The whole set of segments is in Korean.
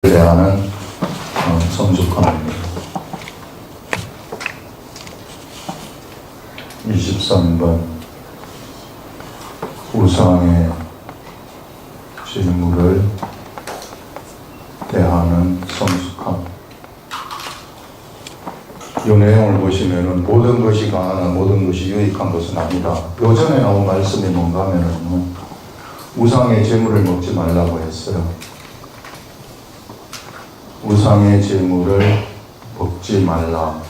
대하는 성숙함입니다. 23번 우상의 질물을 대하는 성숙함. 이 내용을 보시면은 모든 것이 강하나 모든 것이 유익한 것은 아니다. 요전에 나온 말씀이 뭔가 하면은 우상의 제물을 먹지 말라고 했어요. 우상의 제물을 먹지 말라.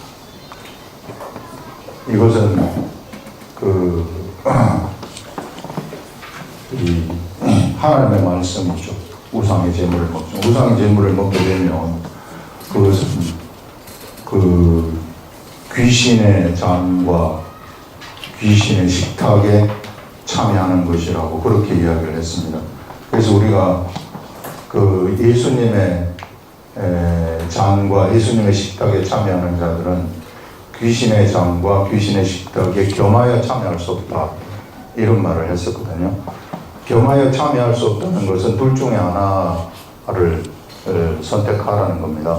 이것은 이 하나님의 말씀이죠. 우상의 제물을 먹죠. 우상의 제물을 먹게 되면 그것은 귀신의 잔과 귀신의 식탁에 참여하는 것이라고 그렇게 이야기를 했습니다. 그래서 우리가 예수님의 잔과 예수님의 식탁에 참여하는 자들은 귀신의 잔과 귀신의 식탁에 겸하여 참여할 수 없다, 이런 말을 했었거든요. 겸하여 참여할 수 없다는 것은 둘 중에 하나를 선택하라는 겁니다.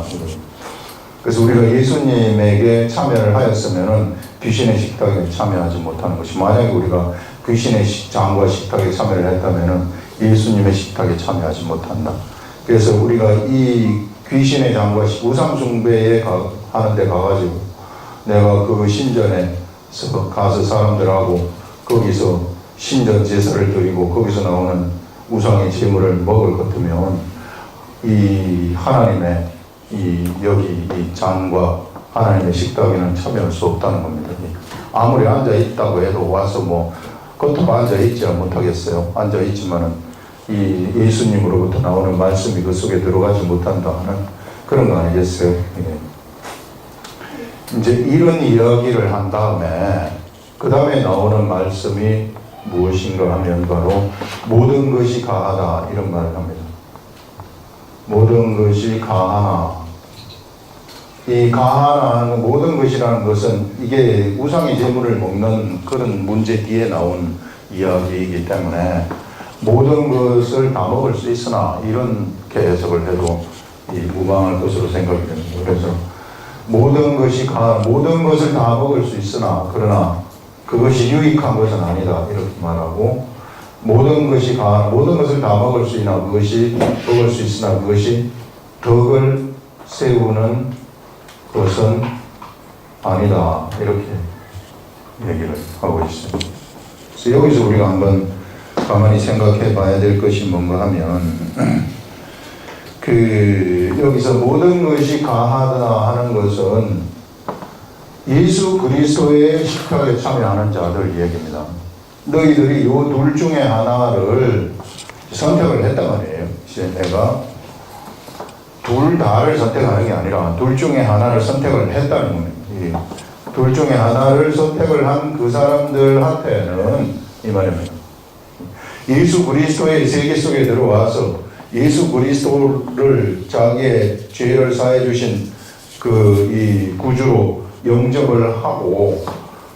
그래서 우리가 예수님에게 참여를 하였으면 귀신의 식탁에 참여하지 못하는 것이, 만약에 우리가 귀신의 잔과 식탁에 참여를 했다면 예수님의 식탁에 참여하지 못한다. 그래서 우리가 이 귀신의 잔과 우상 숭배에 하는 데 가가지고 내가 그 신전에서 가서 사람들하고 거기서 신전 제사를 드리고 거기서 나오는 우상의 제물을 먹을 것 같으면 이 하나님의 여기 이 잔과 하나님의 식탁에는 참여할 수 없다는 겁니다. 아무리 앉아 있다고 해도 와서 겉으로 앉아 있지 못하겠어요. 앉아 있지만은 이 예수님으로부터 나오는 말씀이 그 속에 들어가지 못한다는 그런 거 아니겠어요? 이제 이런 이야기를 한 다음에 그 다음에 나오는 말씀이 무엇인가 하면 바로 모든 것이 가하다, 이런 말을 합니다. 모든 것이 가하나. 이 가하나 모든 것이라는 것은 이게 우상의 제물을 먹는 그런 문제 뒤에 나온 이야기이기 때문에 모든 것을 다 먹을 수 있으나, 이렇게 해석을 해도 무방할 것으로 생각이 됩니다. 그래서 모든 것을 다 먹을 수 있으나 그러나 그것이 유익한 것은 아니다, 이렇게 말하고, 모든 것을 다 먹을 수 있으나 그것이 덕을 세우는 것은 아니다, 이렇게 얘기를 하고 있습니다. 그래서 여기서 우리가 한번 가만히 생각해 봐야 될 것이 뭔가 하면 여기서 모든 것이 가하다 하는 것은 예수 그리스도의 식탁에 참여하는 자들 얘기입니다. 너희들이 이 둘 중에 하나를 선택을 했단 말이에요. 내가 둘 다를 선택하는 게 아니라 둘 중에 하나를 선택을 했다는 겁니다. 둘 중에 하나를 선택을 한 그 사람들한테는 이 말입니다. 예수 그리스도의 세계 속에 들어와서 예수 그리스도를 자기의 죄를 사해 주신 이 구주로 영접을 하고,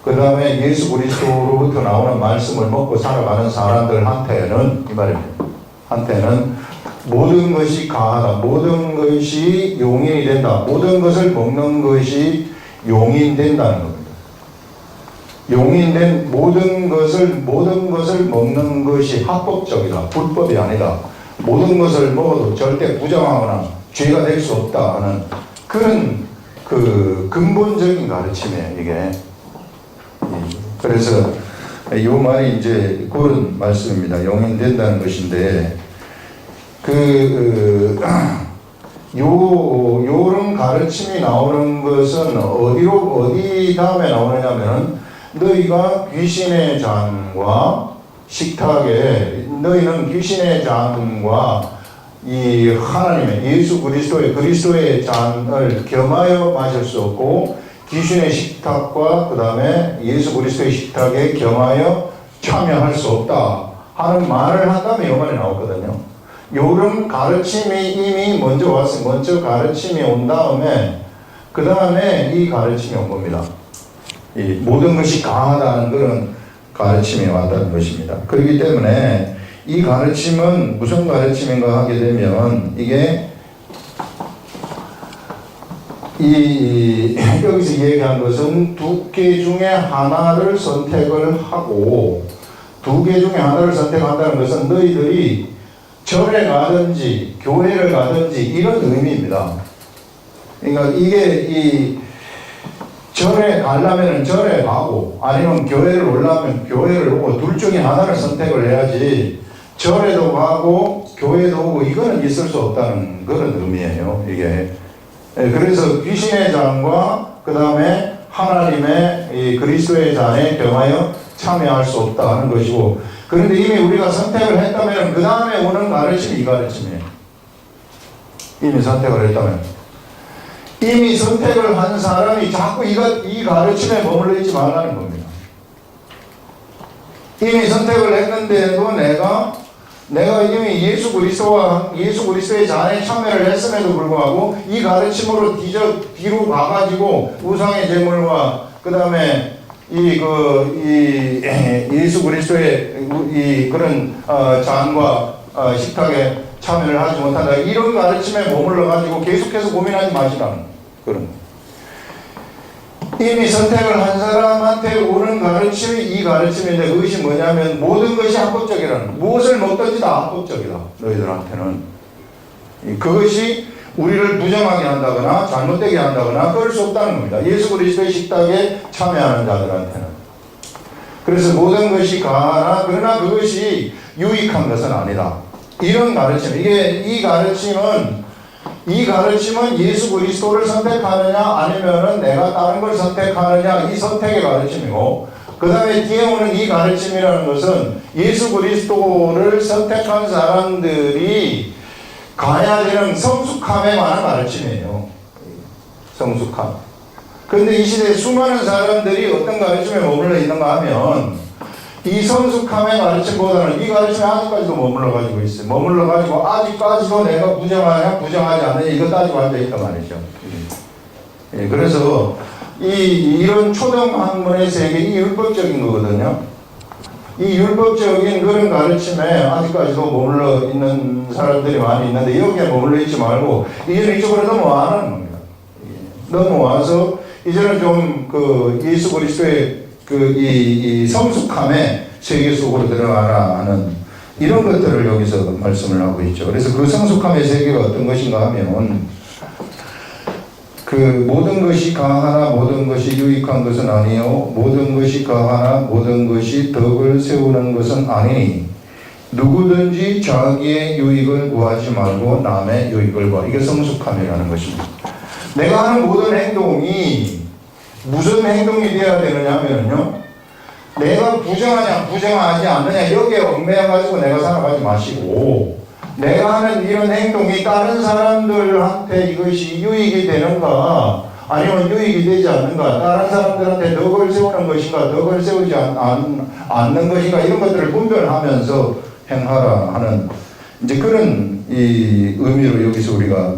그 다음에 예수 그리스도로부터 나오는 말씀을 먹고 살아가는 사람들한테는 이 말입니다. 한테는 모든 것이 가하다, 모든 것이 용인이 된다, 모든 것을 먹는 것이 용인된다는 겁니다. 용인된 모든 것을 먹는 것이 합법적이다, 불법이 아니다. 모든 것을 먹어도 절대 부정하거나 죄가 될 수 없다 하는 그런 근본적인 가르침이에요, 이게. 그래서 이 말이 이제 그런 말씀입니다. 용인된다는 것인데, 요런 가르침이 나오는 것은 어디 다음에 나오느냐면은, 너희가 귀신의 잔과 식탁에, 너희는 귀신의 잔과 이 하나님의 예수 그리스도의 잔을 겸하여 마실 수 없고, 귀신의 식탁과 그 다음에 예수 그리스도의 식탁에 겸하여 참여할 수 없다 하는 말을 한 다음에 이 말이 나왔거든요. 요런 가르침이 이미 먼저 가르침이 온 다음에 그 다음에 이 가르침이 온 겁니다. 이 모든 것이 강하다는 그런 가르침이 왔다는 것입니다. 그렇기 때문에 이 가르침은 무슨 가르침인가 하게 되면 이게 여기서 얘기한 것은 두 개 중에 하나를 선택을 하고, 두 개 중에 하나를 선택한다는 것은 너희들이 절에 가든지 교회를 가든지 이런 의미입니다. 그러니까 이게 절에 가려면 절에 가고 아니면 교회를 오려면 교회를 오고 둘 중에 하나를 선택을 해야지 절에도 가고 교회도 오고 이거는 있을 수 없다는 그런 의미예요. 이게. 그래서 귀신의 잔과 그 다음에 하나님의 이 그리스도의 잔에 겸하여 참여할 수 없다 하는 것이고, 그런데 이미 우리가 선택을 했다면 그 다음에 오는 가르침이 이 가르침이에요. 이미 선택을 했다면. 이미 선택을 한 사람이 자꾸 이 가르침에 머물러 있지 말라는 겁니다. 이미 선택을 했는데도 내가 이미 예수 그리스도의 잔에 참여를 했음에도 불구하고 이 가르침으로 뒤로 가가지고 우상의 제물과 그 다음에 예수 그리스도의 그런 잔과 식탁에 참여를 하지 못한다. 이런 가르침에 머물러 가지고 계속해서 고민하지 마시라는 그런. 이미 선택을 한 사람한테 오는 가르침이 이 가르침인데, 그것이 뭐냐면 모든 것이 합법적이라는, 무엇을 먹든지 다 합법적이다. 너희들한테는. 그것이 우리를 부정하게 한다거나 잘못되게 한다거나 그럴 수 없다는 겁니다. 예수 그리스도의 식탁에 참여하는 자들한테는. 그래서 모든 것이 가하나 그러나 그것이 유익한 것은 아니다. 이런 가르침. 이 가르침은 예수 그리스도를 선택하느냐 아니면은 내가 다른 걸 선택하느냐, 이 선택의 가르침이고, 그 다음에 뒤에 오는 이 가르침이라는 것은 예수 그리스도를 선택한 사람들이 가야 되는 성숙함에 관한 가르침이에요. 성숙함. 그런데 이 시대에 수많은 사람들이 어떤 가르침에 머물러 있는가 하면 이 성숙함의 가르침보다는 이 가르침에 아직까지도 머물러 가지고 있어요. 머물러 가지고 아직까지도 내가 부정하냐 부정하지 않느냐 이거 따지고 앉아있단 말이죠. 그래서 이런 초등학문의 세계, 이 율법적인 거거든요. 이 율법적인 그런 가르침에 아직까지도 머물러 있는 사람들이 많이 있는데, 여기에 머물러 있지 말고 이제는 이쪽으로 넘어가는 겁니다. 넘어와서 이제는 좀 예수 그리스도의 이 성숙함의 세계 속으로 들어가라 하는 이런 것들을 여기서 말씀을 하고 있죠. 그래서 그 성숙함의 세계가 어떤 것인가 하면, 모든 것이 가하나 모든 것이 유익한 것은 아니요 모든 것이 가하나 모든 것이 덕을 세우는 것은 아니니 누구든지 자기의 유익을 구하지 말고 남의 유익을 구하라. 이게 성숙함이라는 것입니다. 내가 하는 모든 행동이 무슨 행동이 되어야 되느냐 하면요, 내가 부정하냐 부정하지 않느냐 여기에 얽매여가지고 내가 살아가지 마시고, 내가 하는 이런 행동이 다른 사람들한테 이것이 유익이 되는가 아니면 유익이 되지 않는가, 다른 사람들한테 덕을 세우는 것인가 덕을 세우지 않는 것인가, 이런 것들을 분별하면서 행하라 하는 이제 그런 이 의미로 여기서 우리가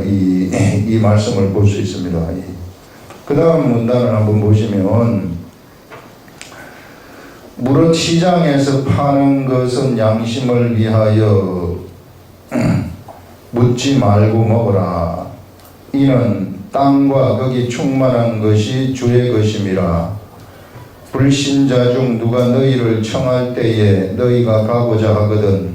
이 말씀을 볼 수 있습니다. 그 다음 문단을 한번 보시면, 무릇 시장에서 파는 것은 양심을 위하여 묻지 말고 먹으라. 이는 땅과 거기 충만한 것이 주의 것임이라. 불신자 중 누가 너희를 청할 때에 너희가 가고자 하거든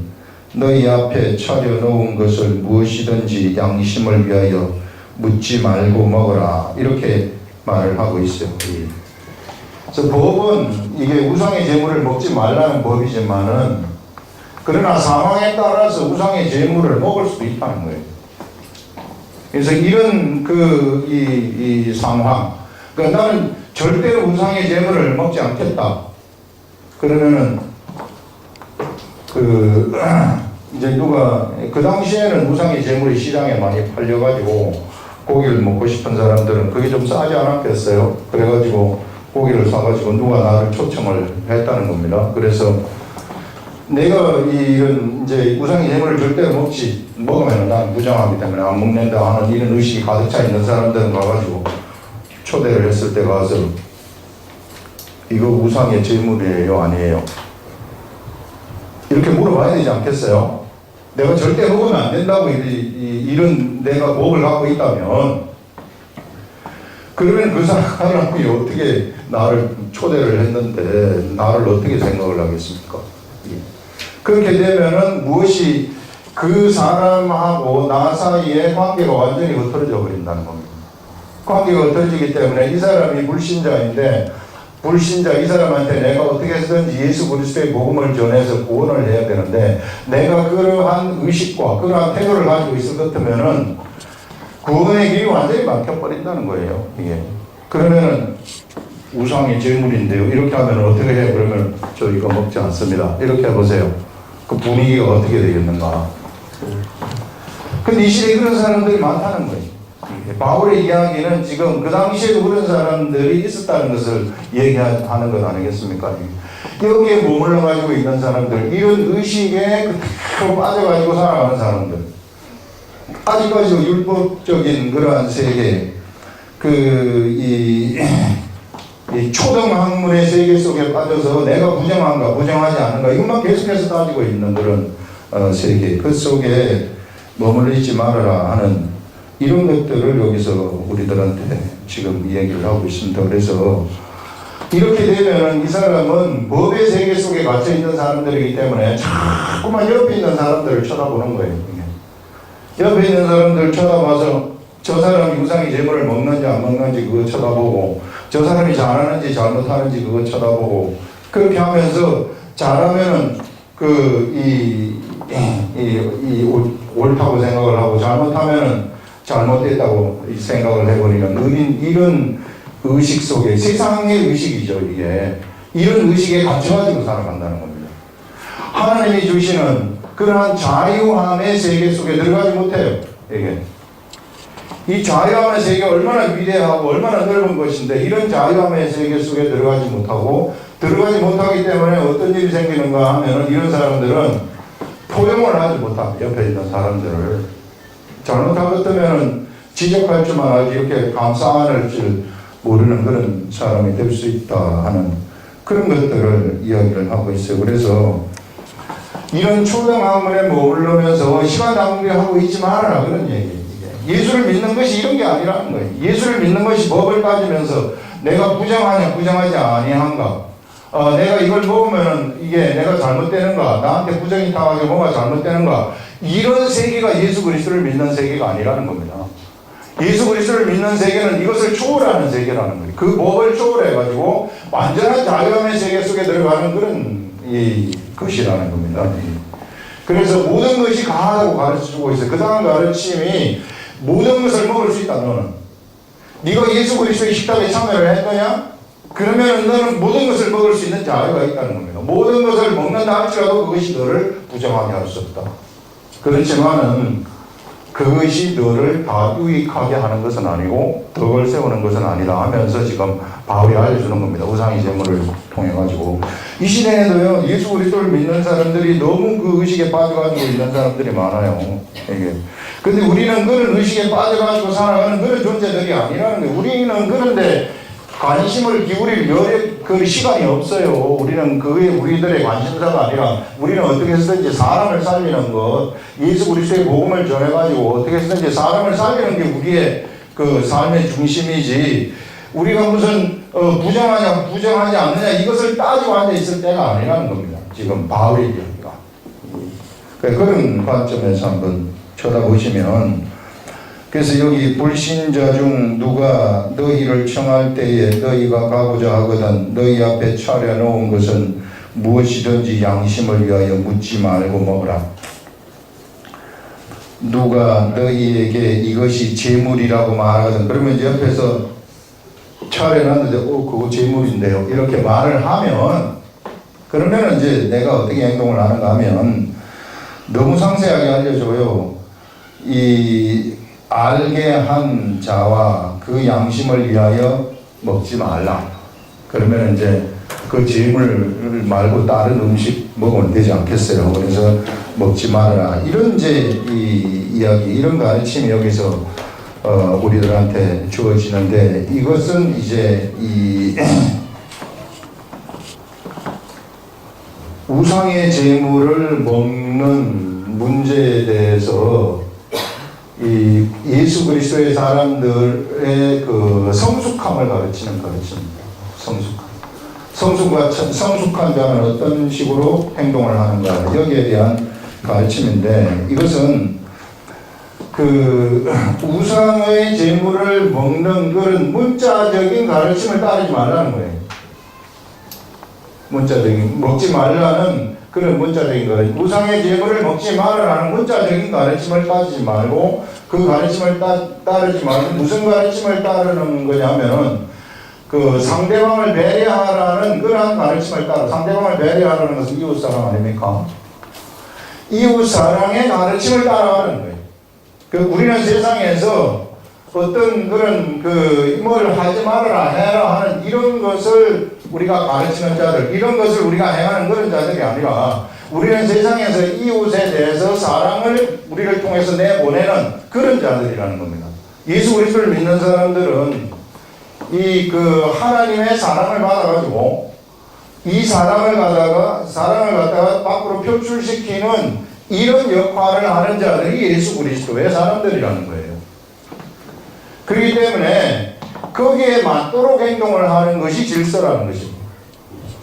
너희 앞에 차려놓은 것을 무엇이든지 양심을 위하여 묻지 말고 먹으라. 이렇게 말을 하고 있어요. 그래서 법은 이게 우상의 제물을 먹지 말라는 법이지만은, 그러나 상황에 따라서 우상의 제물을 먹을 수도 있다는 거예요. 그래서 이런 이 상황, 그러니까 나는 절대로 우상의 제물을 먹지 않겠다. 그러면은 이제 누가 그 당시에는 우상의 제물이 시장에 많이 팔려가지고 고기를 먹고 싶은 사람들은 그게 좀 싸지 않았겠어요. 그래가지고 고기를 사가지고 누가 나를 초청을 했다는 겁니다. 그래서 내가 이런 이제 우상의 제물을 절대로 먹으면 난 부정하기 때문에 안 먹는다 하는 이런 의식이 가득 차 있는 사람들은 가가지고 초대를 했을 때 가서 이거 우상의 제물이에요 아니에요? 이렇게 물어봐야 되지 않겠어요? 내가 절대 먹으면 안 된다고 이런 내가 법을 갖고 있다면 그러면 그 사람이 어떻게 나를 초대를 했는데 나를 어떻게 생각을 하겠습니까? 그렇게 되면은 무엇이 그 사람하고 나 사이의 관계가 완전히 흩어져 버린다는 겁니다. 관계가 흩어지기 때문에 이 사람이 불신자인데 불신자 이 사람한테 내가 어떻게 해서든지 예수 그리스도의 복음을 전해서 구원을 해야 되는데 내가 그러한 의식과 그러한 태도를 가지고 있을 것 같으면은 구원의 길이 완전히 막혀버린다는 거예요. 이게 그러면은 우상이 제물인데요. 이렇게 하면 어떻게 해? 그러면 저 이거 먹지 않습니다. 이렇게 해보세요. 그 분위기가 어떻게 되겠는가? 근데 이 시대에 그런 사람들이 많다는 거예요. 바울의 이야기는 지금 그 당시에도 그런 사람들이 있었다는 것을 얘기하는 것 아니겠습니까? 여기에 머물러 가지고 있는 사람들, 이런 의식에 그대로 빠져가지고 살아가는 사람들, 아직까지도 율법적인 그러한 세계, 이 초등학문의 세계 속에 빠져서 내가 부정한가 부정하지 않은가 이것만 계속해서 따지고 있는 그런 세계, 그 속에 머물러 있지 말아라 하는 이런 것들을 여기서 우리들한테 지금 이야기를 하고 있습니다. 그래서 이렇게 되면은 이 사람은 법의 세계 속에 갇혀 있는 사람들이기 때문에 자꾸만 옆에 있는 사람들을 쳐다보는 거예요. 옆에 있는 사람들 쳐다봐서 저 사람이 우상의 제물을 먹는지 안 먹는지 그거 쳐다보고 저 사람이 잘하는지 잘못하는지 그거 쳐다보고 그렇게 하면서 잘하면은 옳다고 생각을 하고 잘못하면은 잘못됐다고 생각을 해버리는 이런 의식 속에 세상의 의식이죠. 이게 이런 의식에 갇혀가지고 살아간다는 겁니다. 하나님이 주시는 그러한 자유함의 세계 속에 들어가지 못해요. 이게 이 자유함의 세계가 얼마나 위대하고 얼마나 넓은 것인데 이런 자유함의 세계 속에 들어가지 못하고 들어가지 못하기 때문에 어떤 일이 생기는가 하면은 이런 사람들은 포용을 하지 못합니다. 옆에 있는 사람들을 잘못한 것 때문에 지적할 줄만 알지 이렇게 감싸안을 줄 모르는 그런 사람이 될 수 있다 하는 그런 것들을 이야기를 하고 있어요. 그래서 이런 초등학문에 머물러면서 시간 낭비하고 있지 말아라 그런 얘기예요. 예수를 믿는 것이 이런 게 아니라는 거예요. 예수를 믿는 것이 법을 따지면서 내가 부정하냐 부정하지 아니한가, 내가 이걸 먹으면 이게 내가 잘못되는가, 나한테 부정이 당하게 뭐가 잘못되는가, 이런 세계가 예수 그리스도를 믿는 세계가 아니라는 겁니다. 예수 그리스도를 믿는 세계는 이것을 초월하는 세계라는 거예요. 그 법을 초월해가지고 완전한 자유함의 세계 속에 들어가는 그런 것이라는 겁니다. 그래서 모든 것이 가하다고 가르쳐주고 있어요. 그 다음 가르침이 모든 것을 먹을 수 있다. 너는 네가 예수 그리스도의 식탁에 참여를 했느냐? 그러면 너는 모든 것을 먹을 수 있는 자유가 있다는 겁니다. 모든 것을 먹는다 할지라도 그것이 너를 부정하게 할 수 없다. 그렇지만은 그것이 너를 다 유익하게 하는 것은 아니고 덕을 세우는 것은 아니다 하면서 지금 바울이 알려주는 겁니다. 우상의 제물을 통해 가지고 이 시대에도요 예수 그리스도를 믿는 사람들이 너무 그 의식에 빠져가지고 있는 사람들이 많아요. 이게 근데 우리는 그런 의식에 빠져가지고 살아가는 그런 존재들이 아니라는 거예요. 우리는 그런데 관심을 기울일 그 시간이 없어요. 우리는 그게 우리들의 관심사가 아니라 우리는 어떻게 해서든지 사람을 살리는 것, 예수 그리스도의 복음을 전해가지고 어떻게 해서든지 사람을 살리는 게 우리의 그 삶의 중심이지, 우리가 무슨 부정하냐 부정하지 않느냐 이것을 따지고 앉아 있을 때가 아니라는 겁니다. 지금 바울의 이야기가. 그런 관점에서 한번 쳐다보시면, 그래서 여기 불신자 중 누가 너희를 청할 때에 너희가 가고자 하거든 너희 앞에 차려놓은 것은 무엇이든지 양심을 위하여 묻지 말고 먹으라. 누가 너희에게 이것이 재물이라고 말하거든, 그러면 이제 옆에서 차려놨는데 그거 재물인데요 이렇게 말을 하면, 그러면 이제 내가 어떻게 행동을 하는가 하면 너무 상세하게 알려줘요. 알게 한 자와 그 양심을 위하여 먹지 말라. 그러면 이제 그 재물 말고 다른 음식 먹으면 되지 않겠어요. 그래서 먹지 말아라. 이런 이제 이야기, 이런 가르침이 여기서 우리들한테 주어지는데, 이것은 이제 우상의 재물을 먹는 문제에 대해서 이 예수 그리스도의 사람들의 그 성숙함을 가르치는 가르침입니다. 성숙한 자는 어떤 식으로 행동을 하는가, 여기에 대한 가르침인데, 이것은 그 우상의 재물을 먹는 그런 문자적인 가르침을 따르지 말라는 거예요. 먹지 말라는 그런 문자적인 가르침, 우상의 재물을 먹지 말라는 문자적인 가르침을 따르지 말고, 그 가르침을 따르지 말고 무슨 가르침을 따르는 거냐면은 그 상대방을 배려하라는 그러한 가르침을 따라. 상대방을 배려하라는 것은 이웃사랑 아닙니까? 이웃사랑의 가르침을 따라가는 거예요. 우리는 세상에서 어떤 그런 뭘 하지 말아라 해라 하는 이런 것을 우리가 가르치는 자들, 이런 것을 우리가 행하는 그런 자들이 아니라, 우리는 세상에서 이웃에 대해서 사랑을 우리를 통해서 내보내는 그런 자들이라는 겁니다. 예수 그리스도를 믿는 사람들은 하나님의 사랑을 받아가지고 이 사랑을 갖다가 밖으로 표출시키는 이런 역할을 하는 자들이 예수 그리스도의 사람들이라는 거예요. 그렇기 때문에 거기에 맞도록 행동을 하는 것이 질서라는 것입니다.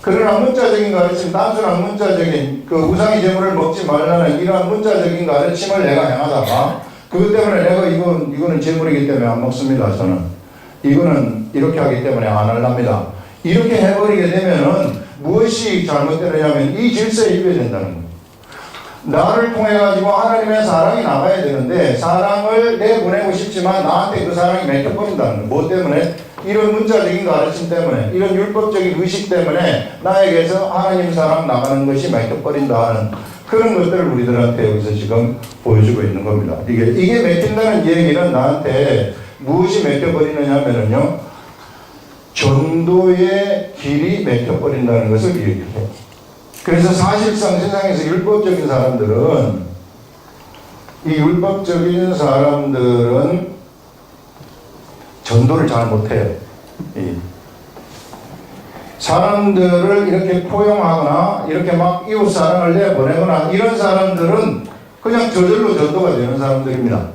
그러나 문자적인 가르침, 단순한 문자적인 우상의 재물을 먹지 말라는 이러한 문자적인 가르침을 내가 행하다가 그것 때문에 내가 이거는 재물이기 때문에 안 먹습니다. 저는 이거는 이렇게 하기 때문에 안 할랍니다. 이렇게 해버리게 되면은 무엇이 잘못되느냐면 이 질서에 위배된다는 거예요. 나를 통해 가지고 하나님의 사랑이 나가야 되는데 사랑을 내보내고 싶지만 나한테 그 사랑이 맥혀버린다는 거예요. 뭐 때문에? 이런 문자적인 가르침 때문에, 이런 율법적인 의식 때문에 나에게서 하나님 사랑 나가는 것이 맥혀버린다 하는 그런 것들을 우리들한테 여기서 지금 보여주고 있는 겁니다. 이게 맥힌다는 얘기는 나한테 무엇이 맥혀버리느냐면요, 전도의 길이 맥혀버린다는 것을 얘기해요. 그래서 사실상 세상에서 율법적인 사람들은 전도를 잘 못해요. 사람들을 이렇게 포용하거나 이렇게 막 이웃 사랑을 내보내거나 이런 사람들은 그냥 저절로 전도가 되는 사람들입니다.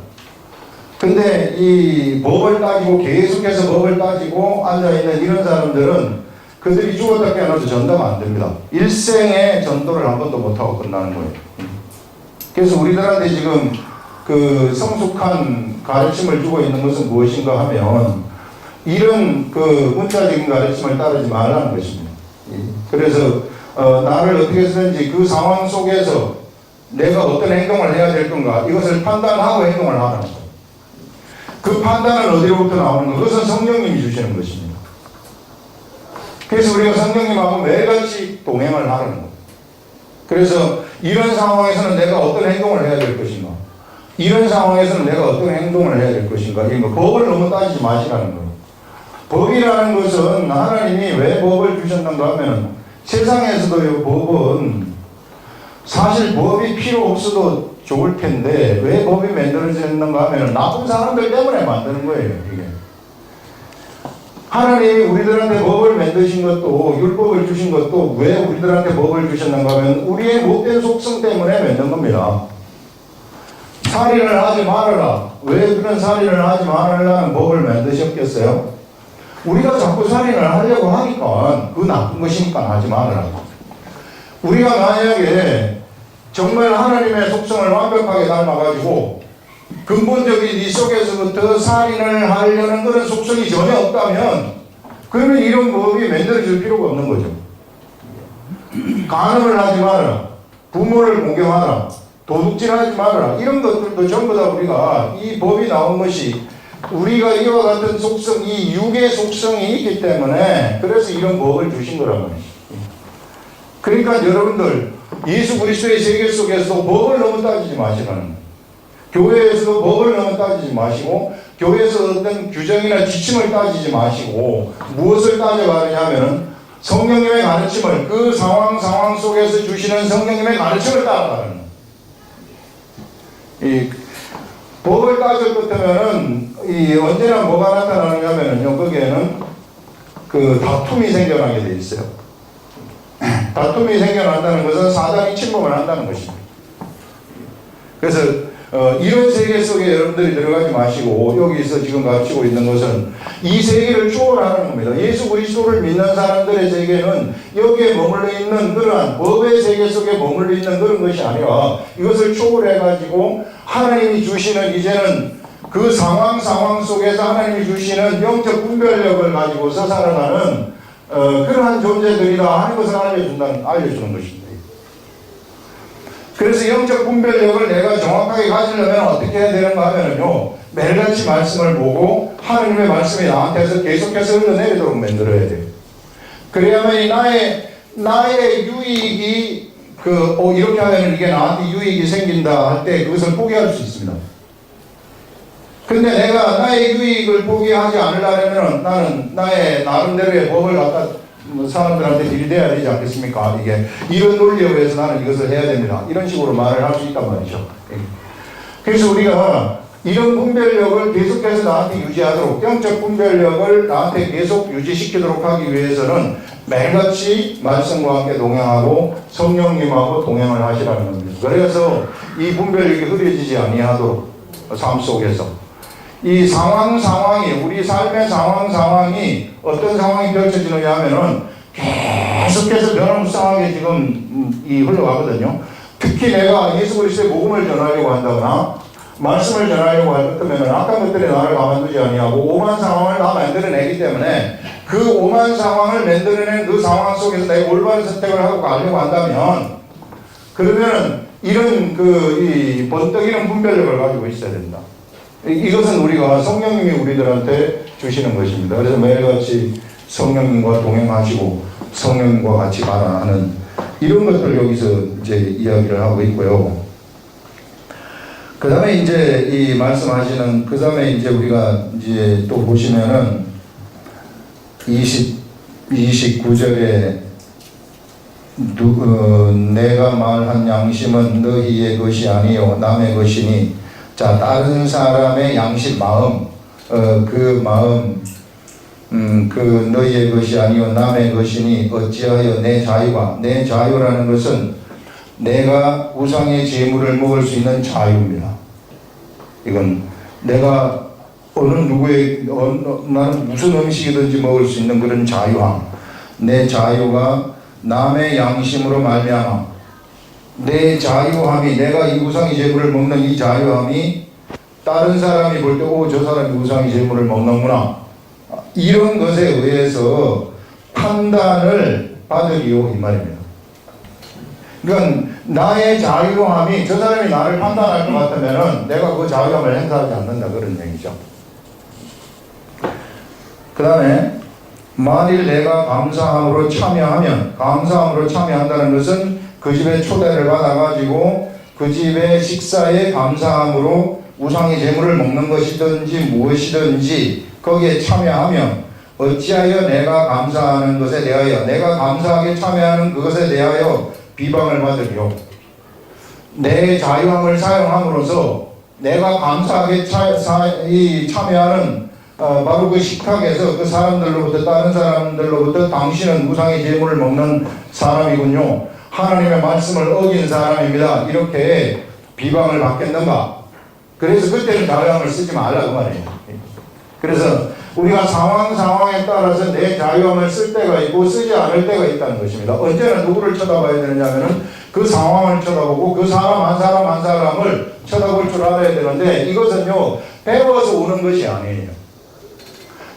근데 이 법을 따지고 계속해서 법을 따지고 앉아있는 이런 사람들은 그들이 죽었다 깨어나도 전도가 안 됩니다. 일생에 전도를 한 번도 못하고 끝나는 거예요. 그래서 우리들한테 지금 성숙한 가르침을 주고 있는 것은 무엇인가 하면 이런 문자적인 가르침을 따르지 말라는 것입니다. 그래서 나를 어떻게 해서든지 그 상황 속에서 내가 어떤 행동을 해야 될 건가 이것을 판단하고 행동을 하는 거예요. 그 판단은 어디로부터 나오는 거? 그것은 성령님이 주시는 것입니다. 그래서 우리가 성령님하고 매일같이 동행을 하는 거예요. 그래서 이런 상황에서는 내가 어떤 행동을 해야 될 것인가, 이런 상황에서는 내가 어떤 행동을 해야 될 것인가, 이런 거 법을 너무 따지지 마시라는 거예요. 법이라는 것은 하나님이 왜 법을 주셨는가 하면 세상에서도 법은 사실 법이 필요 없어도 좋을 텐데 왜 법이 만들어졌는가 하면 나쁜 사람들 때문에 만드는 거예요. 이게 하나님이 우리들한테 법을 만드신 것도 율법을 주신 것도 왜 우리들한테 법을 주셨는가 하면 우리의 못된 속성 때문에 만든 겁니다. 살인을 하지 말아라. 왜 그런 살인을 하지 말라는 법을 만드셨겠어요? 우리가 자꾸 살인을 하려고 하니까 그 나쁜 것이니까 하지 말아라. 우리가 만약에 정말 하나님의 속성을 완벽하게 닮아가지고 근본적인 이 속에서부터 살인을 하려는 그런 속성이 전혀 없다면 그러면 이런 법이 만들어질 필요가 없는 거죠. 간음을 하지 마라, 부모를 공경하라, 도둑질하지 마라, 이런 것들도 전부 다 우리가 이 법이 나온 것이 우리가 이와 같은 속성, 이 육의 속성이 있기 때문에 그래서 이런 법을 주신 거란 말이죠. 그러니까 여러분들 예수 그리스도의 세계 속에서도 법을 너무 따지지 마시라는 거예요. 교회에서도 법을 너무 따지지 마시고 교회에서 어떤 규정이나 지침을 따지지 마시고 무엇을 따져가느냐 하면 성령님의 가르침을, 그 상황 속에서 주시는 성령님의 가르침을 따라가는 거예요. 법을 따질 것 같으면은 언제나 뭐가 나타나느냐면요, 거기에는 다툼이 생겨나게 돼 있어요. 다툼이 생겨난다는 것은 사단이 침범을 한다는 것입니다. 그래서 이런 세계 속에 여러분들이 들어가지 마시고 여기서 지금 가르치고 있는 것은 이 세계를 초월하는 겁니다. 예수 그리스도를 믿는 사람들의 세계는 여기에 머물러 있는 그러한 법의 세계 속에 머물러 있는 그런 것이 아니라 이것을 초월해가지고 하나님이 주시는 이제는 그 상황 속에서 하나님이 주시는 영적 분별력을 가지고서 살아가는 그러한 존재들이다 하는 것을 알려주는 것입니다. 그래서 영적 분별력을 내가 정확하게 가지려면 어떻게 해야 되는가 하면요, 매일같이 말씀을 보고 하나님의 말씀이 나한테서 계속해서 흘러내리도록 만들어야 돼요. 그래야만 나의 유익이 이렇게 하면 이게 나한테 유익이 생긴다 할 때 그것을 포기할 수 있습니다. 근데 내가 나의 유익을 포기하지 않으려면 나는 나의 나름대로의 법을 갖다 사람들한테 들이대야 되지 않겠습니까? 이게 이런 논리에 의해서 나는 이것을 해야 됩니다. 이런 식으로 말을 할 수 있단 말이죠. 그래서 우리가 이런 분별력을 계속해서 나한테 유지하도록, 영적 분별력을 나한테 계속 유지시키도록 하기 위해서는 매일같이 말씀과 함께 동행하고 성령님하고 동행을 하시라는 겁니다. 그래서 이 분별력이 흐려지지 아니하도록 삶 속에서 이 상황이 우리 삶의 상황이 어떤 상황이 펼쳐지느냐 하면은 계속해서 변화무쌍하게 지금 흘러가거든요. 특히 내가 예수 그리스도의 복음을 전하려고 한다거나 말씀을 전하려고 할 것이면 악한 것들이 나를 가만두지 아니하고 오만 상황을 다 만들어내기 때문에 그 오만 상황을 만들어낸 그 상황 속에서 내가 올바른 선택을 하고 가려고 한다면 그러면 이런 이 번뜩이는 분별력을 가지고 있어야 된다. 이것은 우리가 성령님이 우리들한테 주시는 것입니다. 그래서 매일같이 성령님과 동행하시고 성령님과 같이 가라 하는 이런 것들 여기서 이제 이야기를 하고 있고요. 그 다음에 이제 이 말씀하시는, 그 다음에 이제 우리가 이제 또 보시면은 29절에 내가 말한 양심은 너희의 것이 아니요 남의 것이니, 자, 다른 사람의 양심, 마음, 그 마음, 그 너희의 것이 아니요 남의 것이니 어찌하여 내 자유라는 것은 내가 우상의 제물을 먹을 수 있는 자유입니다. 이건 내가 나는 무슨 음식이든지 먹을 수 있는 그런 자유함, 내 자유가 남의 양심으로 말미암아 내 자유함이, 내가 이 우상의 제물을 먹는 이 자유함이 다른 사람이 볼 때 저 사람이 우상의 제물을 먹는구나, 이런 것에 의해서 판단을 받으리요 이 말입니다. 그러니까 나의 자유함이 저 사람이 나를 판단할 것 같으면 내가 그 자유함을 행사하지 않는다, 그런 얘기죠. 그 다음에 만일 내가 감사함으로 참여한다는 것은 그 집에 초대를 받아가지고 그 집의 식사에 감사함으로 우상의 제물을 먹는 것이든지 무엇이든지 거기에 참여하면 어찌하여 내가 감사하는 것에 대하여, 내가 감사하게 참여하는 그것에 대하여 비방을 받으리요. 내 자유함을 사용함으로써 내가 감사하게 참여하는 바로 그 식탁에서 그 사람들로부터, 다른 사람들로부터 당신은 우상의 제물을 먹는 사람이군요, 하나님의 말씀을 어긴 사람입니다, 이렇게 비방을 받겠는가. 그래서 그때는 자유함을 쓰지 말라고 말해요. 그래서 우리가 상황에 따라서 내 자유함을 쓸 때가 있고 쓰지 않을 때가 있다는 것입니다. 언제나 누구를 쳐다봐야 되느냐 하면은 그 상황을 쳐다보고 그 사람 한 사람을 쳐다볼 줄 알아야 되는데, 이것은요 배워서 오는 것이 아니에요.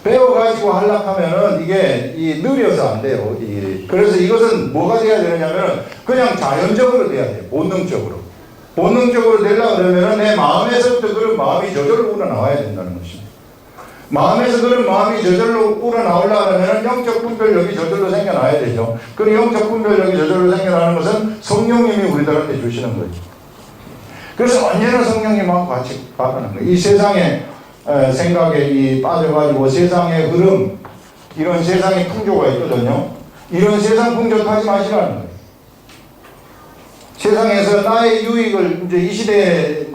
배워가지고 하려면은 이게 느려서 안 돼요. 그래서 이것은 뭐가 돼야 되느냐면 그냥 자연적으로 돼야 돼요. 본능적으로 되려고 그러면은 내 마음에서부터 그런 마음이 저절로 우러나와야 된다는 것입니다. 마음에서 그런 마음이 저절로 우러나오려면 영적 분별력이 저절로 생겨나야 되죠. 그 영적 분별력이 저절로 생겨나는 것은 성령님이 우리들한테 주시는 거죠. 그래서 언제나 성령님하고 같이 가는 거예요. 이 세상의 생각에 빠져가지고 세상의 흐름, 이런 세상의 풍조가 있거든요. 이런 세상 풍조 타지 마시라는 거예요. 세상에서 나의 유익을, 이제 이 시대에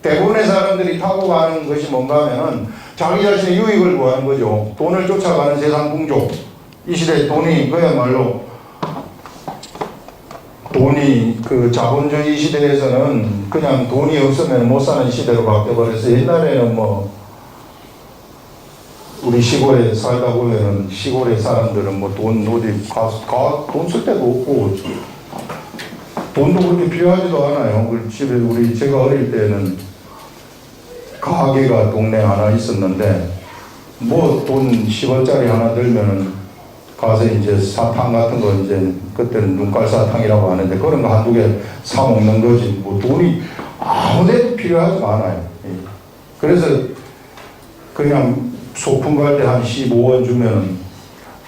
대부분의 사람들이 타고 가는 것이 뭔가 하면은 자기 자신의 유익을 구하는 거죠. 돈을 쫓아가는 세상 풍조. 이 시대에 돈이 그야말로 돈이 그 자본주의 시대에서는 그냥 돈이 없으면 못 사는 시대로 바뀌어버려서 옛날에는 뭐 우리 시골에 살다 보면은 시골의 사람들은 뭐 돈 어디 가서 돈 쓸 데도 없고 돈도 그렇게 필요하지도 않아요. 우리 집에 제가 어릴 때는 가게가 동네 하나 있었는데 뭐 돈 10원짜리 하나 들면은 가서 이제 사탕 같은 거 이제 그때는 눈깔 사탕이라고 하는데 그런 거 한두 개 사 먹는 거지 뭐 돈이 아무데도 필요하지 않아요. 그래서 그냥 소풍 갈 때 한 15원 주면은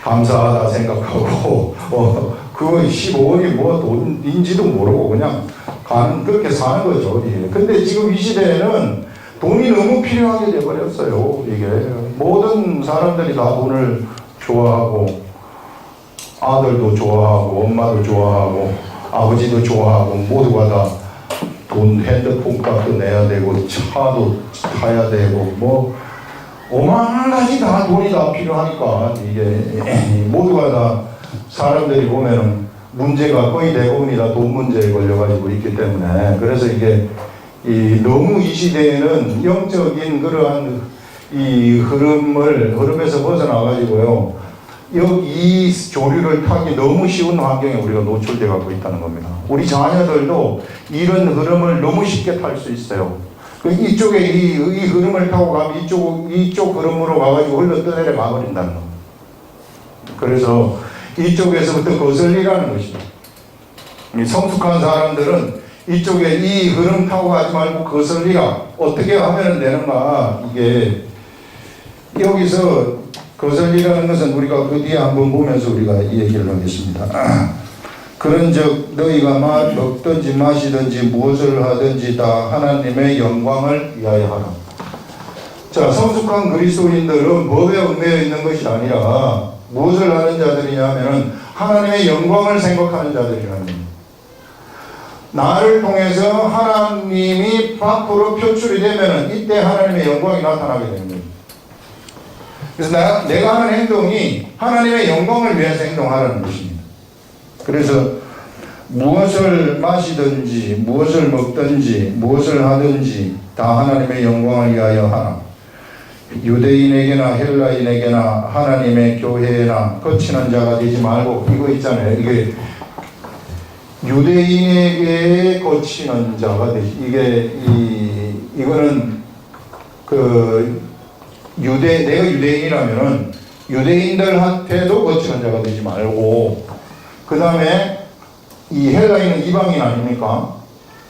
감사하다 생각하고 그거 15원이 뭐 돈인지도 모르고 그냥 그렇게 사는 거죠. 근데 지금 이 시대에는 돈이 너무 필요하게 돼버렸어요. 이게 모든 사람들이 다 돈을 좋아하고 아들도 좋아하고 엄마도 좋아하고 아버지도 좋아하고 모두가 다 돈 핸드폰 값도 내야 되고 차도 타야 되고 뭐 오만 가지 다 돈이 다 필요하니까 이게 모두가 다 사람들이 보면은 문제가 거의 대부분이 다 돈 문제에 걸려가지고 있기 때문에 그래서 이게 너무 이 시대에는 영적인 그러한 이 흐름에서 벗어나가지고요. 이 조류를 타기 너무 쉬운 환경에 우리가 노출되어 갖고 있다는 겁니다. 우리 자녀들도 이런 흐름을 너무 쉽게 탈 수 있어요. 이쪽에 이 흐름을 타고 가면 이쪽 흐름으로 가가지고 흘러 떠내려 가버린다는 겁니다. 그래서 이쪽에서부터 거슬리라는 것입니다. 성숙한 사람들은 이쪽에 이 흐름 타고 가지 말고 거슬리라. 어떻게 하면 되는가? 이게 여기서 거슬리라는 것은 우리가 그 뒤에 한번 보면서 우리가 이 얘기를 하겠습니다. 그런즉 너희가 먹든지 마시든지 무엇을 하든지 다 하나님의 영광을 위하여 하라. 자, 성숙한 그리스도인들은 법에 얽매여 있는 것이 아니라 무엇을 하는 자들이냐면은 하나님의 영광을 생각하는 자들이라는 겁니다. 나를 통해서 하나님이 밖으로 표출이 되면은 이때 하나님의 영광이 나타나게 되는 거예요. 그래서 내가 하는 행동이 하나님의 영광을 위해서 행동하라는 것입니다. 그래서 무엇을 마시든지 무엇을 먹든지 무엇을 하든지 다 하나님의 영광을 위하여 하라. 유대인에게나 헬라인에게나 하나님의 교회나 거치는 자가 되지 말고 이거 있잖아요. 이게 유대인에게 거치는 자가 되지. 이거는 내가 유대인이라면은 유대인들한테도 거치는 자가 되지 말고, 그 다음에 이 헬라인은 이방인 아닙니까?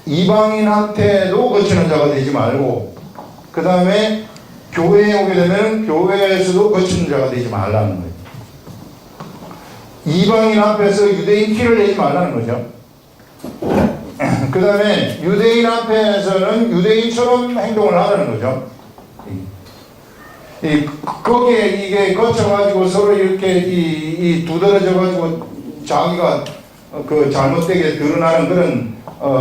이방인한테도 거치는 자가 되지 말고, 그 다음에 교회에 오게 되면 교회에서도 거치는 자가 되지 말라는 거예요. 이방인 앞에서 유대인 티를 내지 말라는 거죠. 그 다음에 유대인 앞에서는 유대인처럼 행동을 하라는 거죠. 거기에 이게 거쳐가지고 서로 이렇게 두드러져가지고 자기가 그 잘못되게 드러나는 그런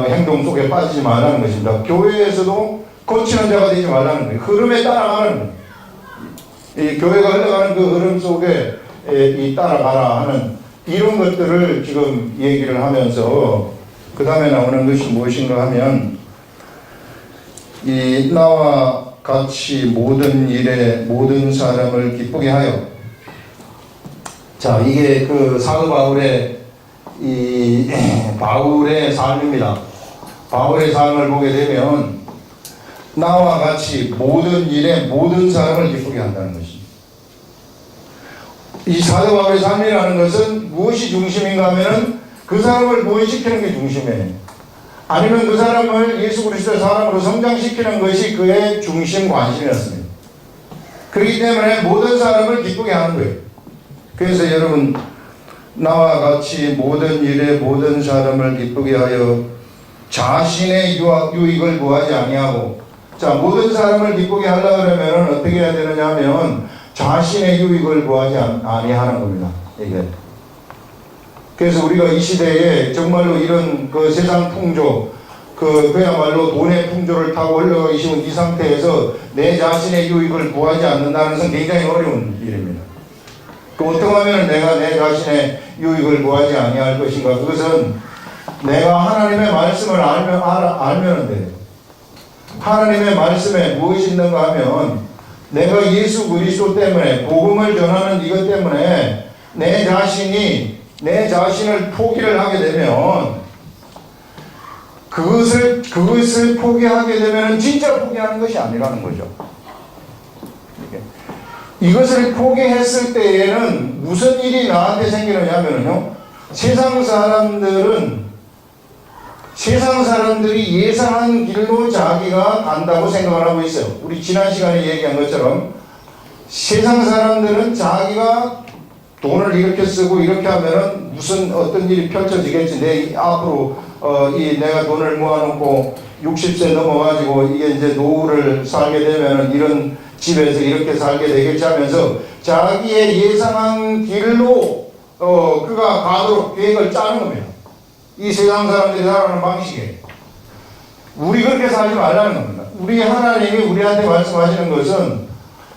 행동 속에 빠지지 말라는 것입니다. 교회에서도 거치는 자가 되지 말라는 거예요. 흐름에 따라가는 거예요. 이 교회가 흘러가는 그 흐름 속에 따라가라 하는 이런 것들을 지금 얘기를 하면서 그 다음에 나오는 것이 무엇인가 하면 나와 같이 모든 일에 모든 사람을 기쁘게 하여. 자, 이게 그 사도 바울의 삶입니다. 바울의 삶을 보게 되면 나와 같이 모든 일에 모든 사람을 기쁘게 한다는 것입니다. 이 사도 바울의 삶이라는 것은 무엇이 중심인가 하면은 그 사람을 구원시키는 게 중심이에요. 아니면 그 사람을 예수 그리스도의 사람으로 성장시키는 것이 그의 중심 관심이었습니다. 그렇기 때문에 모든 사람을 기쁘게 하는 거예요. 그래서 여러분, 나와 같이 모든 일에 모든 사람을 기쁘게 하여 자신의 유익을 구하지 아니하고, 자, 모든 사람을 기쁘게 하려고 하면 어떻게 해야 되느냐 하면 자신의 유익을 구하지 아니하는 겁니다. 이게. 그래서 우리가 이 시대에 정말로 이런 그 세상 풍조, 그야말로 돈의 풍조를 타고 흘러가기 쉬운 이 상태에서 내 자신의 유익을 구하지 않는다는 것은 굉장히 어려운 일입니다. 어떻게 하면 내가 내 자신의 유익을 구하지 아니할 것인가? 그것은 내가 하나님의 말씀을 알면 돼요. 하나님의 말씀에 무엇이 있는가 하면 내가 예수 그리스도 때문에 복음을 전하는 이것 때문에 내 자신을 포기를 하게 되면 그것을 포기하게 되면 진짜 포기하는 것이 아니라는 거죠. 이것을 포기했을 때에는 무슨 일이 나한테 생기느냐면요, 세상 사람들이 예상한 길로 자기가 간다고 생각을 하고 있어요. 우리 지난 시간에 얘기한 것처럼 세상 사람들은 자기가 돈을 이렇게 쓰고 이렇게 하면은 무슨 어떤 일이 펼쳐지겠지. 내 앞으로 내가 돈을 모아놓고 60세 넘어가지고 이게 이제 노후를 살게 되면은 이런 집에서 이렇게 살게 되겠지 하면서 자기의 예상한 길로 그가 가도록 계획을 짜는 겁니다. 이 세상 사람들이 살아가는 방식이에요. 우리 그렇게 살지 말라는 겁니다. 우리 하나님이 우리한테 말씀하시는 것은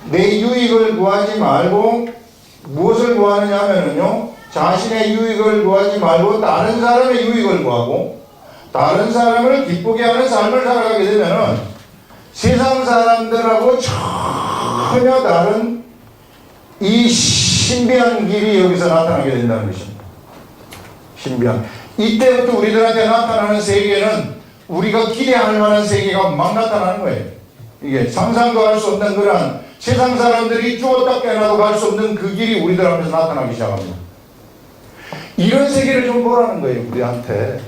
내 유익을 구하지 말고 무엇을 구하느냐 하면요, 자신의 유익을 구하지 말고 다른 사람의 유익을 구하고 다른 사람을 기쁘게 하는 삶을 살아가게 되면은 세상 사람들하고 전혀 다른 이 신비한 길이 여기서 나타나게 된다는 것입니다. 신비한. 이때부터 우리들한테 나타나는 세계는 우리가 기대할 만한 세계가 막 나타나는 거예요. 이게 상상도 할 수 없는 그러한 세상 사람들이 죽었다 깨어나도 갈 수 없는 그 길이 우리들 앞에서 나타나기 시작합니다. 이런 세계를 좀 보라는 거예요, 우리한테.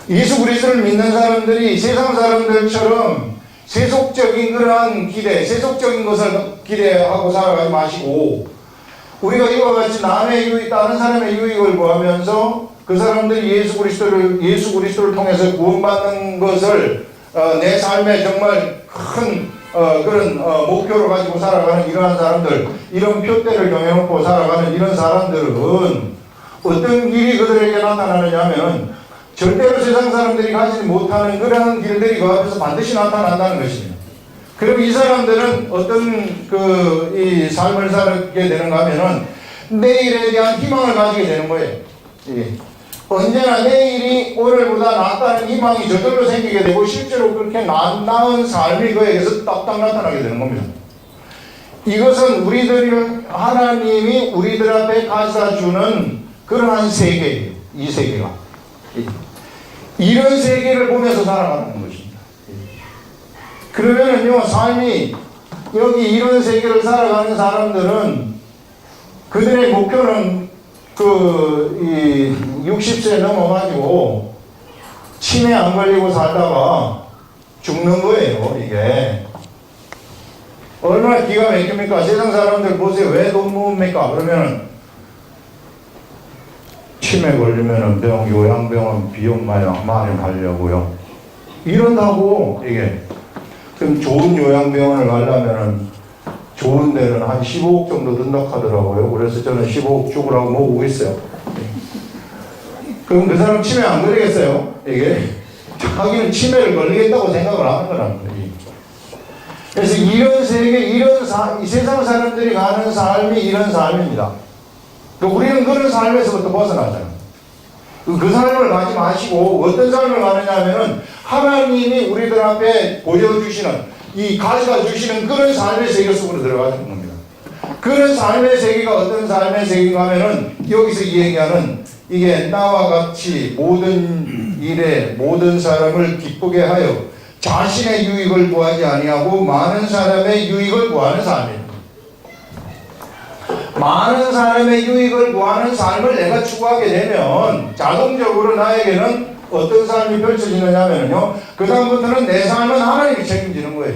예수 그리스도를 믿는 사람들이 세상 사람들처럼 세속적인 그러한 기대, 세속적인 것을 기대하고 살아가지 마시고, 우리가 이와 같이 남의 유익, 다른 사람의 유익을 구하면서 그 사람들이 예수 그리스도를 통해서 구원받는 것을 내 삶에 정말 큰 그런 목표로 가지고 살아가는 이러한 사람들, 이런 표대를 정해놓고 살아가는 이런 사람들은 어떤 길이 그들에게 나타나느냐 하면 절대로 세상 사람들이 가지 못하는 그러한 길들이 그 앞에서 반드시 나타난다는 것입니다. 그리고 이 사람들은 어떤 이 삶을 살게 되는가 하면은 내일에 대한 희망을 가지게 되는 거예요. 언제나 내일이 오늘보다 낫다는 희망이 저절로 생기게 되고 실제로 그렇게 나은 삶이 그에게서 딱딱 나타나게 되는 겁니다. 이것은 하나님이 우리들 앞에 가져주는 그러한 세계예요. 이 세계가. 이런 세계를 보면서 살아가는 것입니다. 그러면은요, 삶이 여기 이런 세계를 살아가는 사람들은 그들의 목표는 60세 넘어가지고 치매 안 걸리고 살다가 죽는 거예요, 이게. 얼마나 기가 막힙니까? 세상 사람들 보세요. 왜 돈 모읍니까? 그러면은 치매 걸리면은 요양병원 비용 많이 하려고요. 이런다고, 이게. 그럼 좋은 요양병원을 가려면은 좋은 데는 한 15억 정도 든다고 하더라고요. 그래서 저는 15억 주고라고 모으고 있어요. 그럼 그 사람 치매 안 걸리겠어요? 이게 자기는 치매를 걸리겠다고 생각을 하는 거라는 거예요. 그래서 이런 세계, 이 세상 사람들이 가는 삶이 이런 삶입니다. 우리는 그런 삶에서부터 벗어나잖아요. 그 삶을 가지 마시고 어떤 삶을 가느냐 하면은 하나님이 우리들 앞에 보여주시는 가져다 주시는 그런 삶의 세계 속으로 들어가는 겁니다. 그런 삶의 세계가 어떤 삶의 세계인가 하면은 여기서 얘기하는 이게 나와 같이 모든 일에 모든 사람을 기쁘게 하여 자신의 유익을 구하지 아니하고 많은 사람의 유익을 구하는 삶입니다. 많은 사람의 유익을 구하는 삶을 내가 추구하게 되면 자동적으로 나에게는 어떤 삶이 펼쳐지느냐 하면요, 그 다음부터는 내 삶은 하나님이 책임지는 거예요.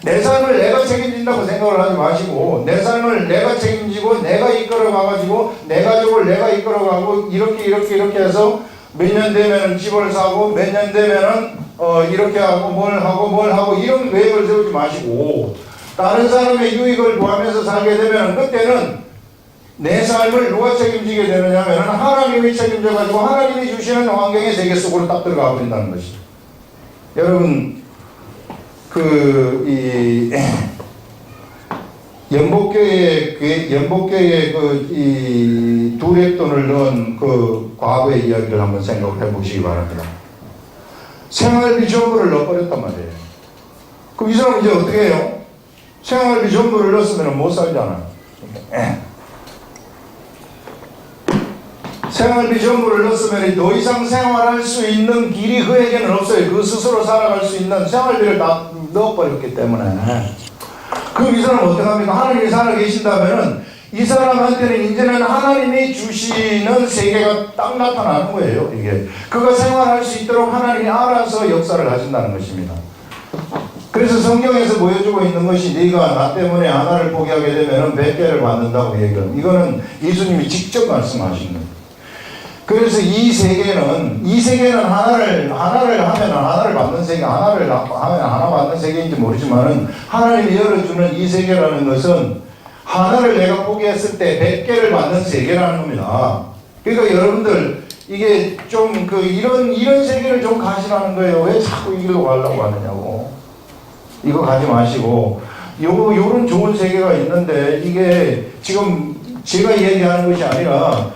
내 삶을 내가 책임진다고 생각을 하지 마시고 내 삶을 내가 책임지고 내가 이끌어가가지고 내 가족을 내가 이끌어가고 이렇게 해서 몇 년 되면 집을 사고 몇 년 되면은 이렇게 하고 뭘 하고 이런 계획을 세우지 마시고 다른 사람의 유익을 구하면서 살게 되면 그때는 내 삶을 누가 책임지게 되느냐 하면 하나님이 책임져가지고 하나님이 주시는 환경의 세계 속으로 딱 들어가 버린다는 것이죠. 여러분 연복교에 이 두랩돈을 넣은 그 과거의 이야기를 한번 생각해 보시기 바랍니다. 생활비 전부를 넣어버렸단 말이에요. 그럼 이 사람은 이제 어떻게 해요? 생활비 전부를 넣었으면 못 살잖아요. 생활비 전부를 넣었으면 더 이상 생활할 수 있는 길이 그에게는 없어요. 그 스스로 살아갈 수 있는 생활비를 다 넣어버렸기 때문에. 그럼 이 사람은 어떻게 합니까? 하나님이 살아계신다면은 이 사람한테는 이제는 하나님이 주시는 세계가 딱 나타나는 거예요. 이게 그가 생활할 수 있도록 하나님이 알아서 역사를 하신다는 것입니다. 그래서 성경에서 보여주고 있는 것이 네가 나 때문에 하나를 포기하게 되면 100개를 받는다고 얘기합니다. 이거는 예수님이 직접 말씀하신 거예요. 그래서 이 세계는 하나를 하면 하나를 받는 세계, 하나를 하면 하나 받는 세계인지 모르지만은 하나님이 열어주는 이 세계라는 것은 하나를 내가 포기했을 때 100개를 받는 세계라는 겁니다. 그러니까 여러분들 이게 좀 이런 세계를 좀 가시라는 거예요. 왜 자꾸 이길로 가려고 하느냐고. 이거 가지 마시고 요런 좋은 세계가 있는데 이게 지금 제가 얘기하는 것이 아니라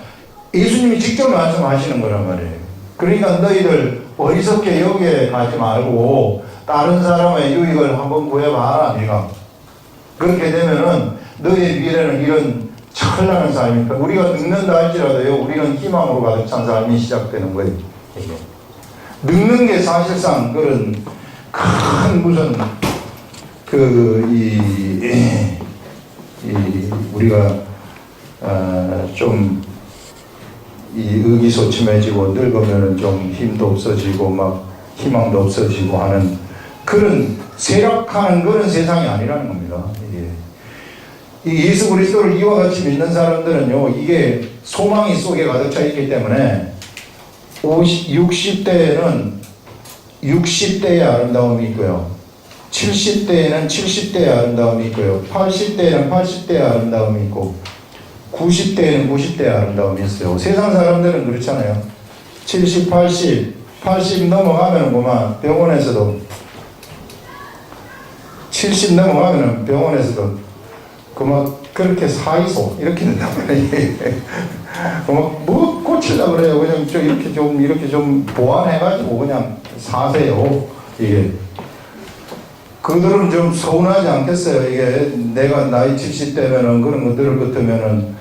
예수님이 직접 말씀하시는 거란 말이에요. 그러니까 너희들 어리석게 여기에 가지 말고 다른 사람의 유익을 한번 구해봐라. 네가 그렇게 되면은 너희의 미래는 이런 찬란한 삶이니까 우리가 늙는다 할지라도요 우리는 희망으로 가득 찬 삶이 시작되는 거예요. 이게. 늙는 게 사실상 그런 큰 무슨 우리가 좀 이 의기소침해지고 늙으면은 좀 힘도 없어지고 막 희망도 없어지고 하는 그런 쇠락하는 그런 세상이 아니라는 겁니다. 이 예수 그리스도를 이와 같이 믿는 사람들은요 이게 소망이 속에 가득 차 있기 때문에 60대에는 60대의 아름다움이 있고요. 70대에는 70대의 아름다움이 있고요. 80대에는 80대의 아름다움이 있고 90대에는 90대의 아름다움이 있어요. 세상 사람들은 그렇잖아요. 70, 80 넘어가면 그만 병원에서도 70 넘어가면 병원에서도 그만 그렇게 사이소 이렇게 된단 말이에요. 뭐 고치려고 그래요. 그냥 이렇게 좀 보완해가지고 그냥 사세요. 이게. 그들은 좀 서운하지 않겠어요. 이게 내가 나이 70대면은 그런 것들을 같으면은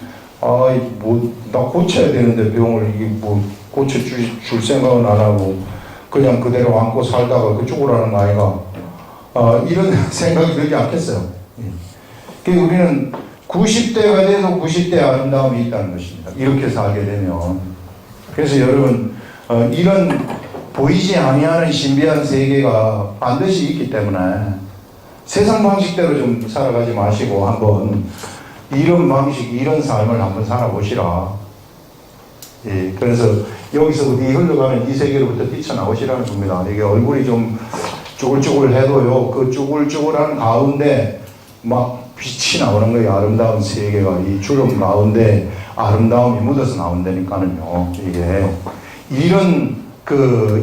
나 고쳐야 되는데 병을 이게 뭐 고쳐줄 생각은 안 하고 그냥 그대로 안고 살다가 죽으라는 거 아이가. 이런 생각이 들지 않겠어요. 그러니까 우리는 90대가 돼도 90대의 아름다움이 있다는 것입니다. 이렇게 살게 되면. 그래서 여러분 이런 보이지 아니하는 신비한 세계가 반드시 있기 때문에 세상 방식대로 좀 살아가지 마시고 한번 이런 방식, 이런 삶을 한번 살아보시라. 예, 그래서 여기서부터 흘러가는 이 세계로부터 뛰쳐나오시라는 겁니다. 이게 얼굴이 좀 쭈글쭈글해도요, 그 쭈글쭈글한 가운데 막 빛이 나오는 거예요. 아름다운 세계가 이 주름 가운데 아름다움이 묻어서 나온다니까는요. 이게 이런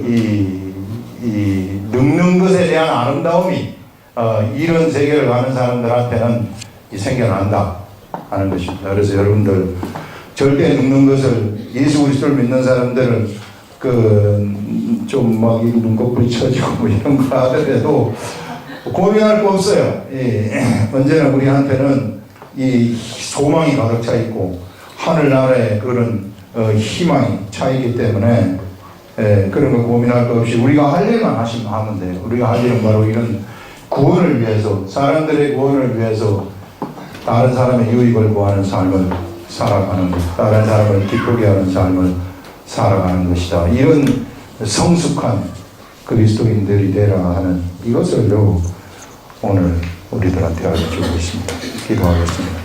이 늙는 것에 대한 아름다움이 이런 세계를 가는 사람들한테는 생겨난다 하는 것입니다. 그래서 여러분들 절대 늙는 것을 예수 그리스도를 믿는 사람들은 좀 막 눈꺼풀이 처지고 뭐 이런 거 하더라도 고민할 거 없어요. 예. 언제나 우리한테는 이 소망이 가득 차 있고 하늘나라에 그런 희망이 차 있기 때문에 그런 거 고민할 거 없이 우리가 할 일만 하면 돼요. 우리가 할 일은 바로 이런 구원을 위해서, 사람들의 구원을 위해서 다른 사람의 유익을 구하는 삶을 살아가는 것, 다른 사람을 기쁘게 하는 삶을 살아가는 것이다. 이런 성숙한 그리스도인들이 되라 하는 이것을 오늘 우리들한테 알려주고 있습니다. 기도하겠습니다.